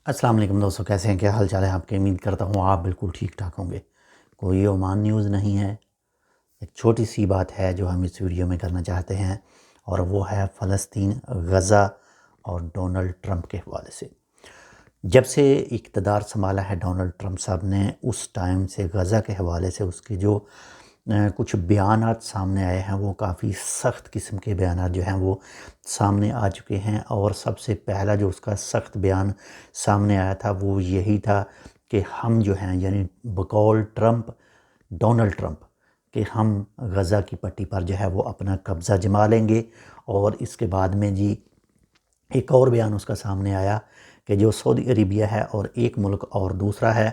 السلام علیکم دوستو، کیسے ہیں؟ کیا حال چال ہے آپ کے؟ امید کرتا ہوں آپ بالکل ٹھیک ٹھاک ہوں گے۔ کوئی عمان نیوز نہیں ہے، ایک چھوٹی سی بات ہے جو ہم اس ویڈیو میں کرنا چاہتے ہیں، اور وہ ہے فلسطین، غزہ اور ڈونلڈ ٹرمپ کے حوالے سے۔ جب سے اقتدار سنبھالا ہے ڈونلڈ ٹرمپ صاحب نے، اس ٹائم سے غزہ کے حوالے سے اس کے جو کچھ بیانات سامنے آئے ہیں، وہ کافی سخت قسم کے بیانات جو ہیں وہ سامنے آ چکے ہیں۔ اور سب سے پہلا جو اس کا سخت بیان سامنے آیا تھا وہ یہی تھا کہ ہم جو ہیں، یعنی بقول ٹرمپ، ڈونلڈ ٹرمپ، کہ ہم غزہ کی پٹی پر جو ہے وہ اپنا قبضہ جما لیں گے۔ اور اس کے بعد میں ایک اور بیان اس کا سامنے آیا کہ جو سعودی عربیہ ہے اور ایک ملک اور دوسرا ہے،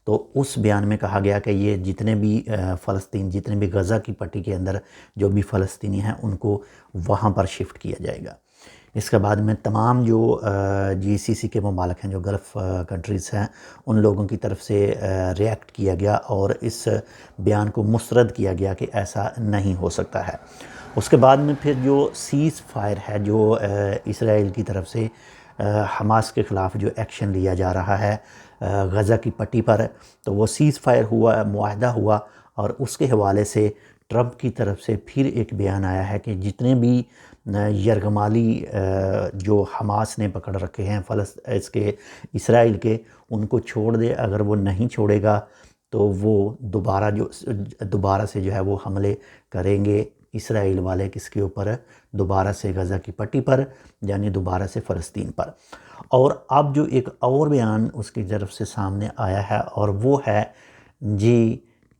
تو اس بیان میں کہا گیا کہ یہ جتنے بھی غزہ کی پٹی کے اندر جو بھی فلسطینی ہیں ان کو وہاں پر شفٹ کیا جائے گا۔ اس کے بعد میں تمام جو GCC کے ممالک ہیں، جو گلف کنٹریز ہیں، ان لوگوں کی طرف سے ریاکٹ کیا گیا اور اس بیان کو مسترد کیا گیا کہ ایسا نہیں ہو سکتا ہے۔ اس کے بعد میں پھر جو سیز فائر ہے، جو اسرائیل کی طرف سے حماس کے خلاف جو ایکشن لیا جا رہا ہے غزہ کی پٹی پر، تو وہ سیز فائر ہوا، معاہدہ ہوا، اور اس کے حوالے سے ٹرمپ کی طرف سے پھر ایک بیان آیا ہے کہ جتنے بھی یرغمالی جو حماس نے پکڑ رکھے ہیں اسرائیل کے، ان کو چھوڑ دے۔ اگر وہ نہیں چھوڑے گا تو وہ دوبارہ سے جو ہے وہ حملے کریں گے اسرائیل والے، کس کے اوپر؟ دوبارہ سے غزہ کی پٹی پر، یعنی دوبارہ سے فلسطین پر۔ اور اب جو ایک اور بیان اس کی طرف سے سامنے آیا ہے، اور وہ ہے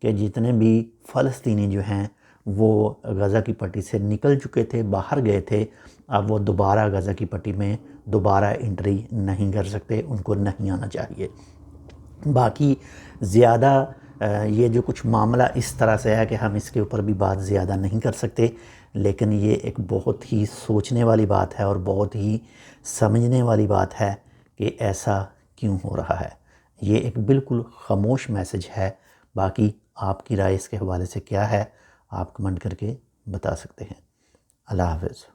کہ جتنے بھی فلسطینی جو ہیں وہ غزہ کی پٹی سے نکل چکے تھے، باہر گئے تھے، اب وہ دوبارہ غزہ کی پٹی میں دوبارہ انٹری نہیں کر سکتے، ان کو نہیں آنا چاہیے۔ باقی زیادہ یہ جو کچھ معاملہ اس طرح سے ہے کہ ہم اس کے اوپر بھی بات زیادہ نہیں کر سکتے، لیکن یہ ایک بہت ہی سوچنے والی بات ہے اور بہت ہی سمجھنے والی بات ہے کہ ایسا کیوں ہو رہا ہے۔ یہ ایک بالکل خاموش میسج ہے۔ باقی آپ کی رائے اس کے حوالے سے کیا ہے؟ آپ کمنٹ کر کے بتا سکتے ہیں۔ اللہ حافظ۔